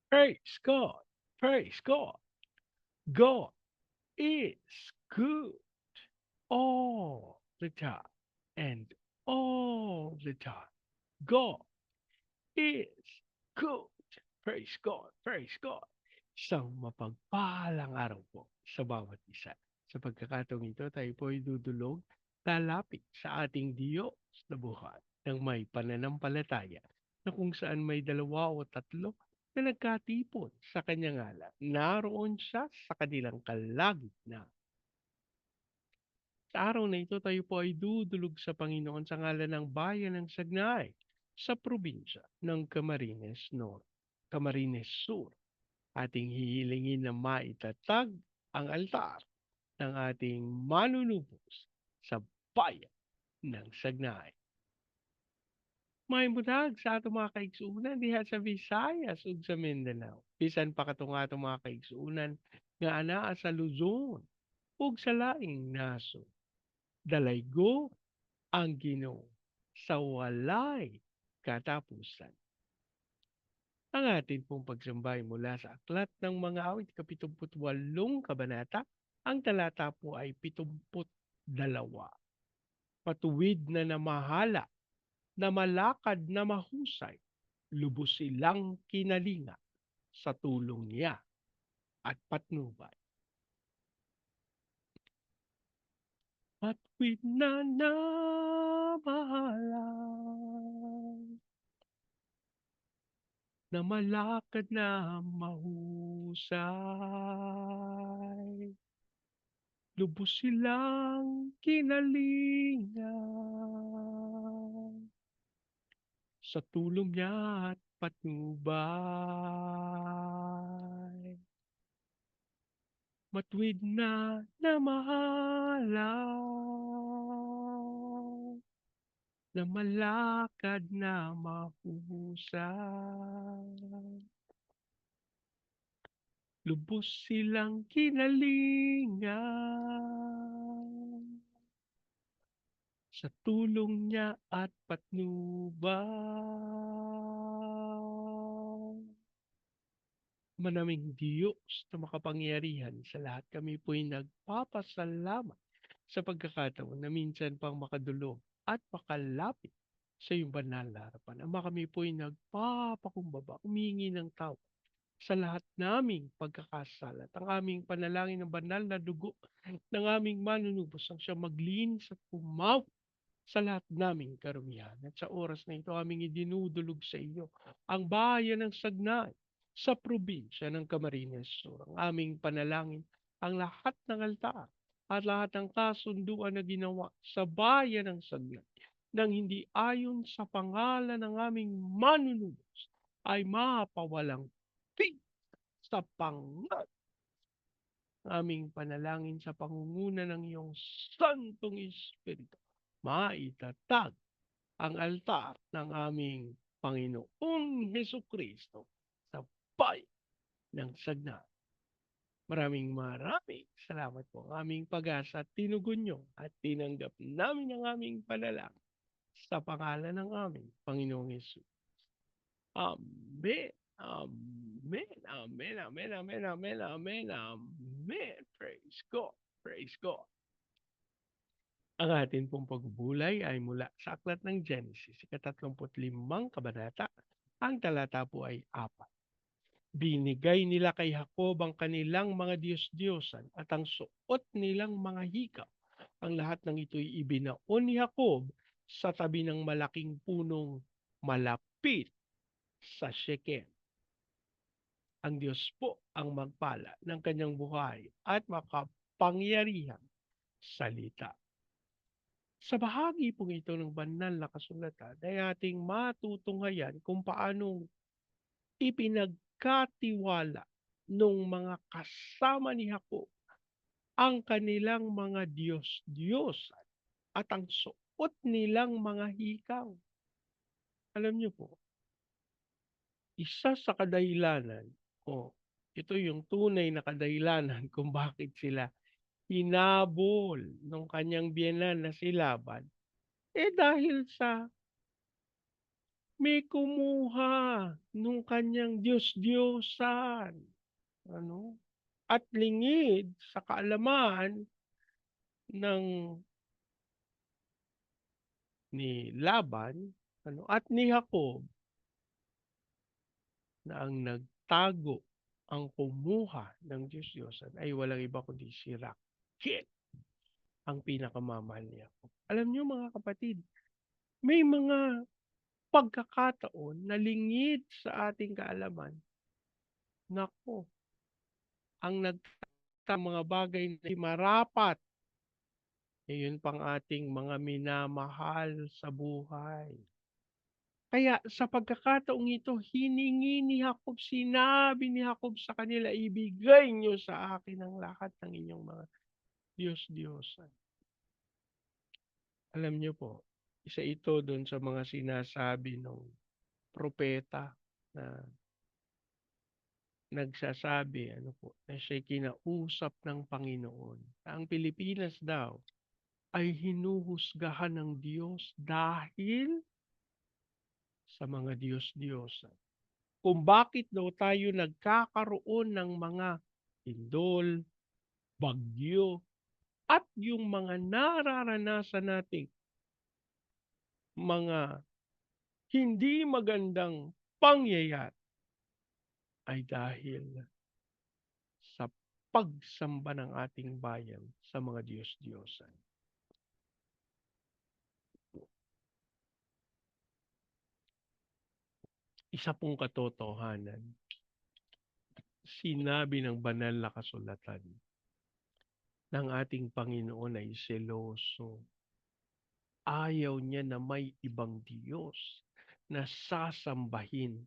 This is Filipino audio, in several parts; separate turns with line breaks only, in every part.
Praise God. Praise God. God is good all the time and all the time. God is good. Praise God. Praise God. Isang mapagpahalang araw po sa bawat isa. Sa pagkakataong ito, tayo po ay dudulog, lalapit sa ating Diyos na buhay ng may pananampalataya na kung saan may dalawa o tatlo na nagkatipon sa kanyang ngalan. Naroon siya sa kanilang kalagitnaan. Sa araw na ito, tayo po ay dudulog sa Panginoon sa ngalan ng bayan ng Sagnay sa probinsya ng Camarines Sur. Ating hihilingin na maitatag ang altar ng ating manunubos sa bayan ng Sagnay. May budag sa atong mga kaigsuunan diha sa Visayas ug sa Mindanao. Bisan pa katong atong mga kaigsuunan nga anaa sa Luzon ug sa laing nasod. Dalaygo ang Ginoo sa walay katapusan. Ang atin pong pagsambay mula sa Aklat ng Mga Awit, kapitumputwalong kabanata, ang talata po ay 72. Matuwid na namahala, na malakad na mahusay, lubos silang kinalinga sa tulong niya at patnubay. Matuwid na namahala, na malakad na mahusay, lubos silang kinalinga sa tulong niya at patnubay. Matuwid na mahala, na malakad na mahusay. Lubos silang kinalinga sa tulong niya at patnubay. Manaming Diyos na makapangyarihan sa lahat, kami po'y nagpapasalamat sa pagkakataon na minsan pang makadulog at makalapit sa iyong banal na harapan. Ama, kami po'y nagpapakumbaba, humingi ng tawad sa lahat naming pagkakasala at ang aming panalangin ng banal na dugo ng aming manunubos ang siya maglinis at pumaw sa lahat naming karumihan. At sa oras na ito aming idinudulog sa iyo ang bayan ng Sagnay sa probinsya ng Camarines Sur. Ang aming panalangin ang lahat ng altar at lahat ng kasunduan na ginawa sa bayan ng Sagnay nang hindi ayon sa pangalan ng aming manunubos ay mapawalang tig sa pangalan. Aming panalangin sa pangunguna ng iyong Santong Espiritu, maitatag ang altar ng aming Panginoong Hesukristo sa bayan ng Sagna. Maraming salamat po ang aming pag-asa at tinugon nyo at tinanggap namin ang aming panalangin sa pangalan ng aming Panginoong Hesus. Amen. Amen. Amen. Amen. Amen. Amen. Amen. Amen. Praise God. Praise God. Ang atin pong pagbulay ay mula sa Aklat ng Genesis, 35 kabanata. Ang talata po ay 4. Binigay nila kay Jacob ang kanilang mga Diyos-Diyosan at ang suot nilang mga hikaw. Ang lahat ng ito'y ibinaon ni Jacob sa tabi ng malaking punong malapit sa Shechem. Ang Diyos po ang magpala ng kanyang buhay at makapangyarihang salita. Sa bahagi pong ito ng banal na kasulatan ay ating matutunghayan kung paanong ipinagkatiwala nung mga kasama ni Jacob ang kanilang mga Diyos-Diyos at ang suot nilang mga hikaw. Alam niyo po, isa sa kadahilanan o ito yung tunay na kadahilanan kung bakit sila hinabol ng kanyang biyenan na si Laban, dahil sa may kumuha nung kanyang Diyos-Diyosan, ano, at lingid sa kaalaman ng ni Laban, ano, at ni Jacob na ang nagtago, ang kumuha ng Diyos-Diyosan ay walang iba kundi si Raquel, ang pinakamamahal ni Jacob. Alam niyo mga kapatid, may mga pagkakataon na lingid sa ating kaalaman, naku, ang mga bagay na marapat, yun pang ating mga minamahal sa buhay. Kaya sa pagkakataong ito, hiningi ni Jacob, sinabi ni Jacob sa kanila, ibigay niyo sa akin ang lahat ng inyong mga Diyos-Diyosan. Alam niyo po, isa ito doon sa mga sinasabi ng propeta na nagsasabi, ano po, na siya'y kinausap ng Panginoon. Ang Pilipinas daw ay hinuhusgahan ng Diyos dahil sa mga Diyos-Diyosan. Kung bakit daw tayo nagkakaroon ng mga lindol, bagyo, at yung mga nararanasan nating mga hindi magandang pangyayari ay dahil sa pagsamba ng ating bayan sa mga Diyos-Diyosan. Isa pong katotohanan, sinabi ng banal na kasulatan ng ating Panginoon ay seloso. Ayaw niya na may ibang Diyos na sasambahin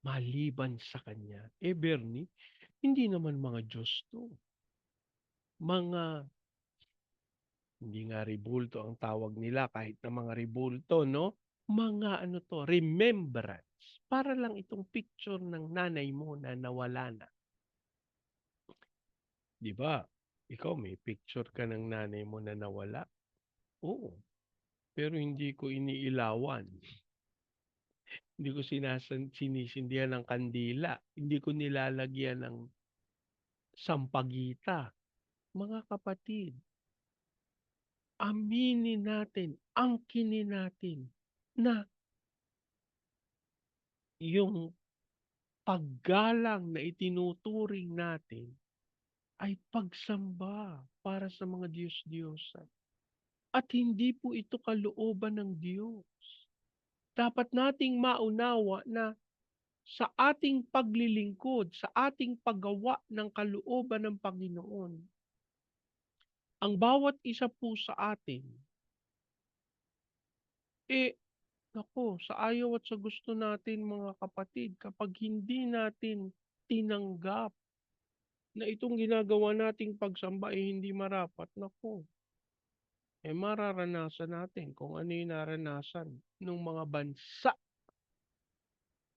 maliban sa Kanya. Bernie, hindi naman mga Diyos to. Mga, hindi nga ribulto ang tawag nila kahit na mga ribulto, no? Mga ano to, remembrance. Para lang itong picture ng nanay mo na nawala na. Di ba? Ikaw may picture ka ng nanay mo na nawala? Oo. Pero hindi ko iniilawan. Hindi ko sinisindihan ng kandila. Hindi ko nilalagyan ng sampagita. Mga kapatid, aminin natin, angkinin natin na yung paggalang na itinuturing natin ay pagsamba para sa mga Diyos-Diyosan. At hindi po ito kalooban ng Diyos. Dapat nating maunawa na sa ating paglilingkod, sa ating paggawa ng kalooban ng Panginoon, ang bawat isa po sa atin, naku, sa ayaw at sa gusto natin mga kapatid, kapag hindi natin tinanggap na itong ginagawa nating pagsamba ay hindi marapat, naku, mararanasan natin kung ano yung naranasan ng mga bansa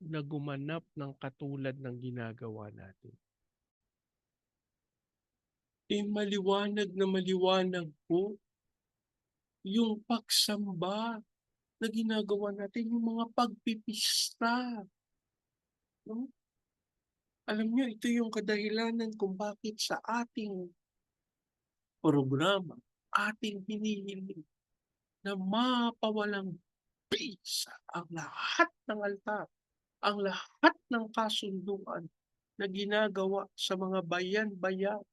na gumanap ng katulad ng ginagawa natin. Maliwanag po yung pagsamba na ginagawa natin, yung mga pagpipista. No? Alam niyo, ito yung kadahilanan kung bakit sa ating programa, ating hinihiling na mapawalang bisa ang lahat ng altar, ang lahat ng kasunduan na ginagawa sa mga bayan-bayan,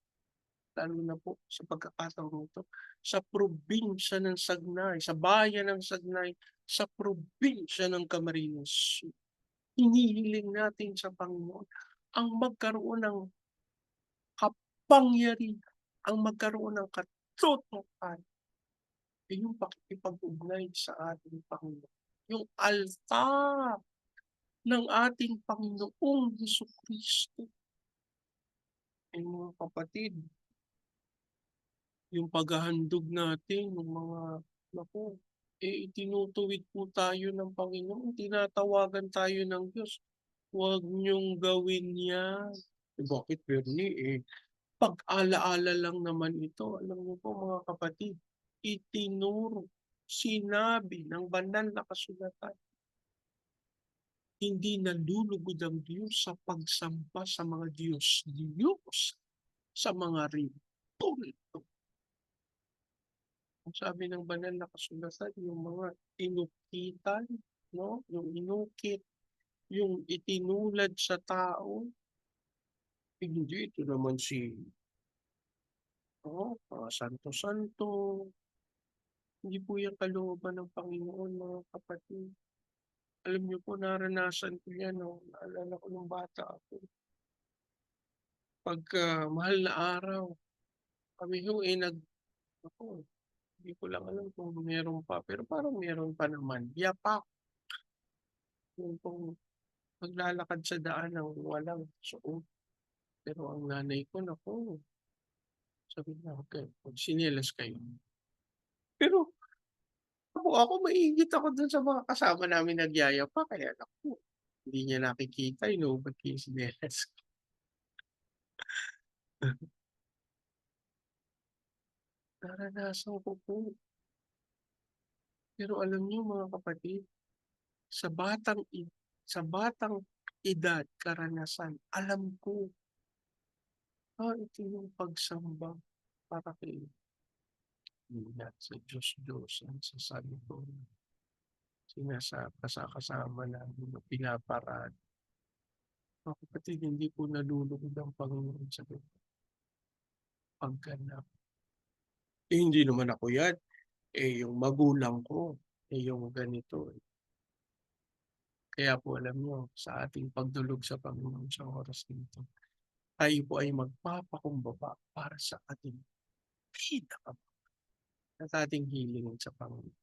lalo na po sa pagkakataon ito, sa probinsya ng Sagnay, sa bayan ng Sagnay, sa probinsya ng Camarines Sur. Hinihiling natin sa Panginoon ang magkaroon ng kapangyarihan, ang magkaroon ng katotohanan, yung pakikipag-ugnay sa ating Panginoon. Yung altar ng ating Panginoong Jesucristo. Mga kapatid, yung paghahandog natin, yung mga, naku, itinutuwid po tayo ng Panginoon, tinatawagan tayo ng Diyos. Huwag niyong gawin yan. Bakit, Bernie? Pag-alaala lang naman ito. Alam niyo po mga kapatid, itinuro, sinabi ng banal na kasulatan,
hindi nalulugod ang Diyos sa pagsamba sa mga Diyos, sa mga ritual. Ang sabi ng banal na kasulatan, yung mga inukitan, no? Yung inukit, yung itinulad sa tao, hindi ito naman si mga santo-santo. Hindi po yan kalooban ng Panginoon, mga kapatid. Alam niyo po, naranasan ko yan, no? Naalala ko nung bata ako. Pagka mahal na araw, kami ho ako, hindi ko lang alam kung meron pa, pero parang meron pa naman. Yapak, yung pong maglalakad sa daan ng walang suot. Pero ang nanay ko, naku, sabi niya, "Okey, magtsinelas kayo." Pero ako mainggit ako dun sa mga kasama namin nagyayapa, kaya naku, hindi niya nakikita, inuubad ko yung tsinelas ko. Naranasan ko po. Pero alam niyo, mga kapatid, sa batang edad, karanasan, alam ko, ito yung pagsamba para kay sa Diyos-Diyos ang sasabihin. Kasama namin o pinaparaan. Mga kapatid, hindi po nalulugod ang Panginoon sa pagganap. Hindi naman ako yan, yung magulang ko, yung ganito. Kaya po alam niyo, sa ating pagdulog sa Panginoon sa oras nito, tayo po ay magpapakumbaba para sa ating pinaka at ating hilingin sa Panginoon.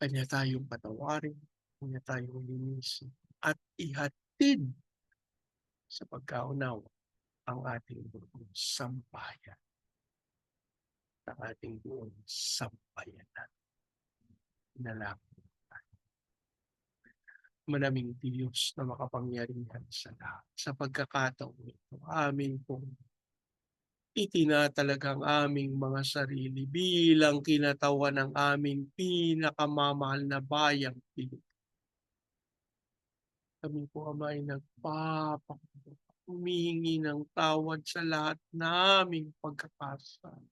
Kanya tayong patawarin, kanya tayong linisin, at ihatid sa pagkaunawa ang ating buong sambayan, ang ating buong sambayanan. Inalangin tayo. Manaming Diyos na makapangyarihan sa lahat. Sa pagkakataon ito, amin pong itinatalag ang aming mga sarili bilang kinatawan ng aming pinakamamahal na bayang Pilipinas. Kami po, Ama, ay humihingi ng tawad sa lahat naming pagkakasala.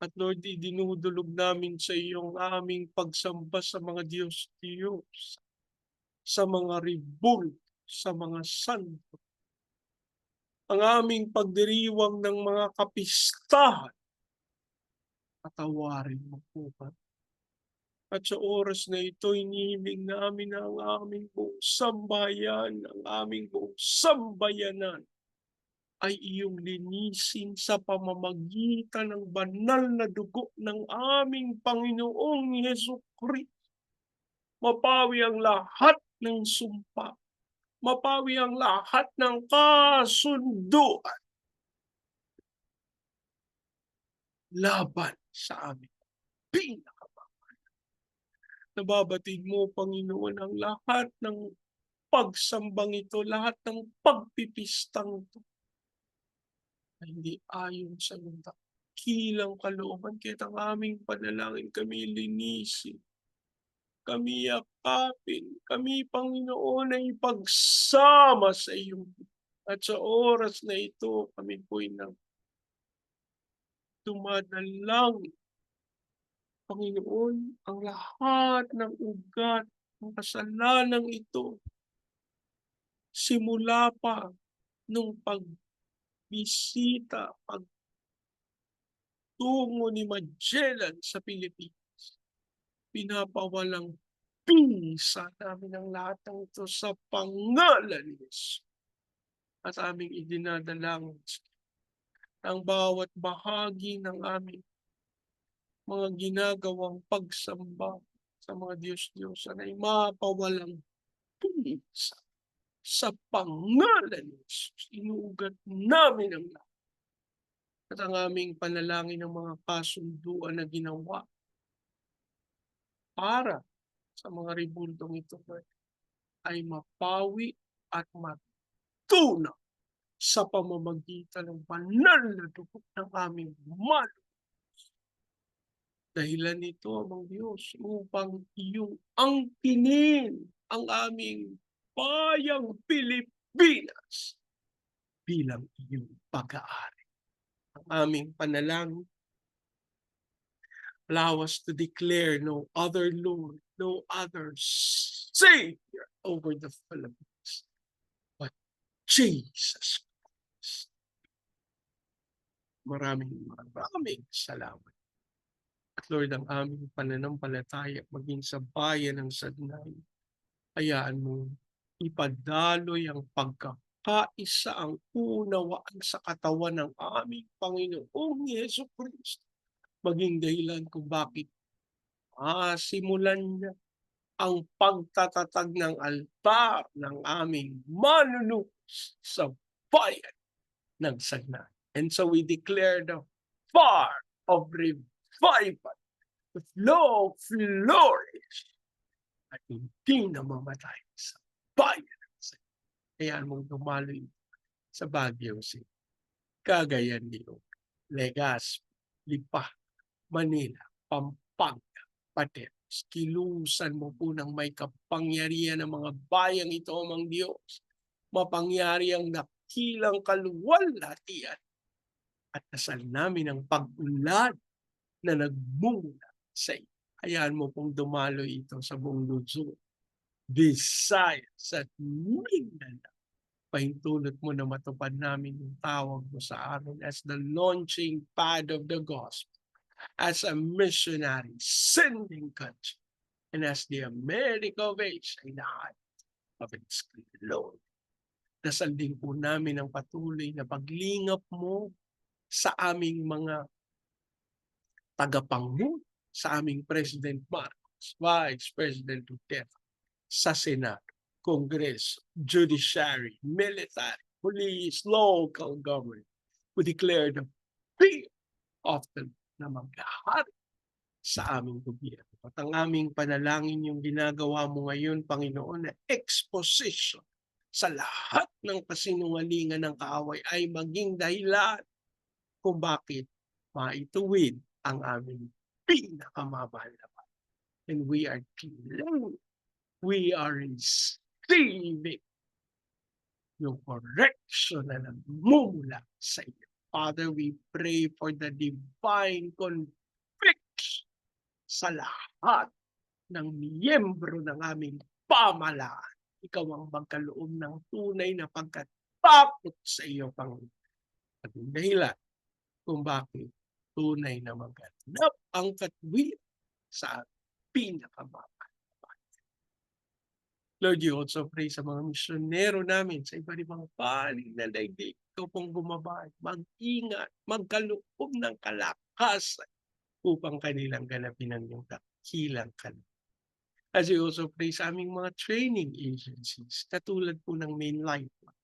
At Lord, idinudulog namin sa iyong aming pagsamba sa mga Diyos, sa mga ribul, sa mga santo, ang aming pagdiriwang ng mga kapistahan, patawarin mo po kami. At sa oras na ito, inihiling namin na ang aming buong sambayan, ang aming buong sambayanan ay iyong linisin sa pamamagitan ng banal na dugo ng aming Panginoong Hesukristo. Mapawi ang lahat ng sumpa, mapawi ang lahat ng kasunduan laban sa amin. Nababatid mo, Panginoon, ang lahat ng pagsambang ito, lahat ng pagpipistang ito na hindi ayon sa iyong dakilang kalooban. Kaya't ang aming panalangin, kami linisin, kami yakapin, kami, Panginoon, ay ipagsama sa iyo. At sa oras na ito, kami po'y dumadalangin, Panginoon, ang lahat ng ugat ng kasalanang ito, simula pa nung pagbisita, pagtungo ni Magellan sa Pilipinas, pinapawalang pinsa namin ang lahat ng ito sa pangalan ni Yesus. At aming idinadalangin ang bawat bahagi ng aming mga ginagawang pagsamba sa mga Diyos-Diyosan ay mapawalang pinsa sa pangalan ni Jesus. Inuugat namin ang lahat. At ang aming panalangin ng mga kasunduan na ginawa para sa mga ribuldong ito, Lord, ay mapawi at matunaw sa pamamagitan ng banal na dugo ng aming mahal Dahilan nito, amang Diyos, upang iyong angkinin ang aming bayang Pilipinas bilang iyong pag-aari. Ang aming panalangin, allow us to declare no other Lord, no other Savior over the Philippines, but Jesus Christ. Maraming salamat. At Lord, ang aming pananampalataya maging sa bayan ng Sagnay, hayaan mo ipadaloy ang pagkakaisa, ang unawaan sa katawan ng aming Panginoong Jesucristo, maging dahilan kung bakit simulan niya ang pagtatatag ng altar ng aming manunubos sa bayan ng Sagnay. And so we declare the fire of revival, the flow, flourish, at hindi na mamatay sa bayan ng Sagnay. Hayaan mong dumaloy sa Baguio City, Cagayan de Oro, Legazpi, Lipa, Manila, Pampanga, Pateros. Kilusan mo po ng may kapangyarihan ng mga bayang ito, amang Diyos. Mapangyariang dakilang kaluwalhatian at dasal namin ang pag-unlad na nagmumula sa iyo. Hayaan mo pong dumaloy ito sa buong Luzon, Visayas at Mindanao. Pahintulot mo na matupad namin yung tawag mo sa amin as the launching pad of the gospel, as a missionary sending country, and as the America of Asia in the heart of its Lord. Dasal din po namin ang patuloy na paglingap mo sa aming mga tagapanguna, sa aming President Marcos, Vice President Duterte, sa Senado, Kongreso, Judiciary, Military, Police, Local Government. We declare the fear of the na maghahari sa aming gobyerno. At ang aming panalangin yung ginagawa mo ngayon, Panginoon, na exposition sa lahat ng kasinungalingan ng kaaway ay maging dahilan kung bakit maituwid ang aming pinakamamahal na Panginoon. And we are claiming, we are receiving yung correction na nagmumula sa iyo. Father, we pray for the divine conviction sa lahat ng miyembro ng aming pamahalaan. Ikaw ang magkaloob ng tunay na pagkatakot sa iyo, Panginoon. At yung dahilan kung bakit tunay na maganap ang katwiran sa pinakamamahal. Lord, you also pray sa mga misyonero namin sa iba't ibang panig na daigdig. Ikaw pong gumabay, mag-ingat, magkaloob ng kalakasan upang kanilang ganapin ang iyong dakilang kalup. As you also pray sa aming mga training agencies, katulad po ng Main Lifeline,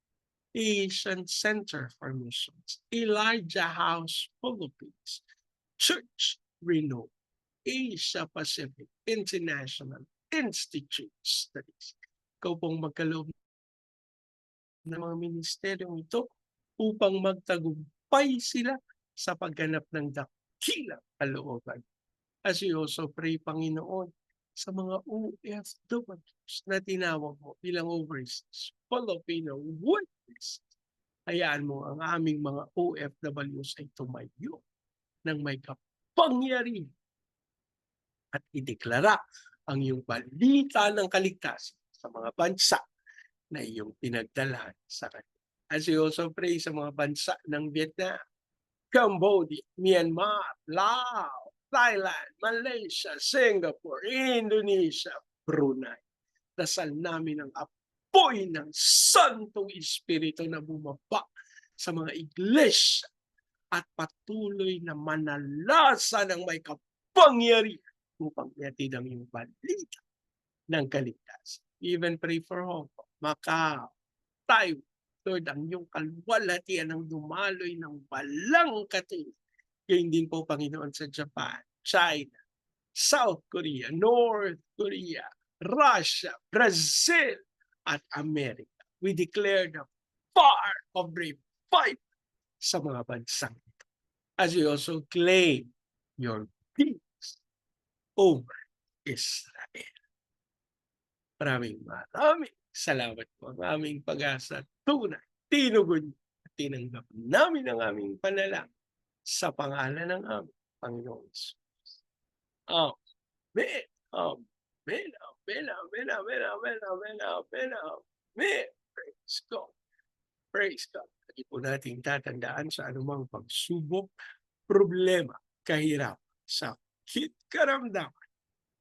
Asian Center for Missions, Elijah House Philippines, Church Renew, Asia Pacific International Institute Studies. Ikaw pong magkaloob ng mga ministeryong ito upang magtagumpay sila sa pagganap ng dakilang kalooban. As we also pray, Panginoon, sa mga OFWs na tinawag mo bilang overseas Filipino workers, hayaan mo ang aming mga OFWs ay tumayo ng may kapangyarihan at ideklara ang iyong balita ng kaligtasan sa mga bansa na iyong pinagdalahan sa kanila. As we also pray sa mga bansa ng Vietnam, Cambodia, Myanmar, Laos, Thailand, Malaysia, Singapore, Indonesia, Brunei. Dasal namin ang apoy ng Santong Espiritu na bumaba sa mga iglesia at patuloy na manalasa ng may kapangyarihan upang ihatid ang iyong balita ng kaligtasan. Even pray for Hong Kong, Macau, Taiwan. Lord, ang iyong kaluwalhatian ang dumaloy ng balang katulad. Gayun din po, Panginoon, sa Japan, China, South Korea, North Korea, Russia, Brazil, at America. We declare the fire of revival sa mga bansang ito. As we also claim your peace over Israel. Maraming salamat po. Ang aming pag-asa tunay, tinugon at tinanggap namin ang aming panalangin sa pangalan ng aming Panginoong Hesus. Amen. Amen. Amen. Amen. Amen. Amen. Amen. Amen. Amen. Praise God. Praise God. Lagi po nating tatandaan sa anumang pagsubok, problema, kahirapan, sakit, karamdaman.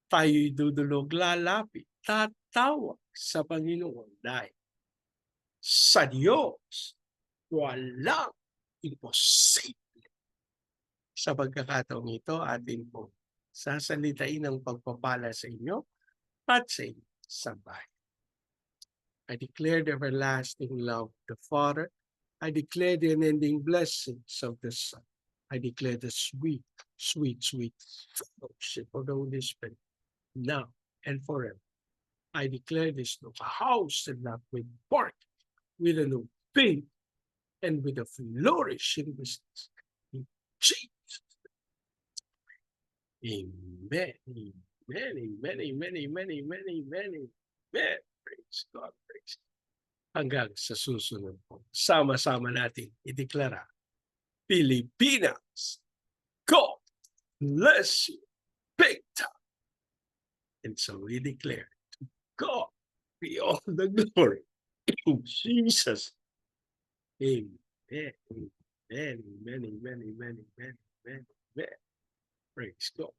Tayo'y dudulog, lalapit, tatawag sa Panginoon dahil sa Diyos walang imposible. Sa pagkakataong ito, atin po sasalitain ang pagpapala sa inyo at sa inyo sa bahay. I declare the everlasting love of the Father. I declare the unending blessings of the Son. I declare the sweet, sweet, sweet fellowship of the Holy Spirit now and forever. I declare this new house and not with bark, with a new faith, and with a flourishing business. In Jesus. Amen. Amen. Amen. Amen. Amen. Amen. Amen. Amen. Praise God. Praise God. Hanggang sa susunod po, sama-sama natin ideklara, Pilipinas, God bless you big time. And so we declare, to God be all the glory. In Jesus. Amen. Amen. Amen. Amen. Amen. Amen. Amen. Praise God.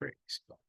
Praise God.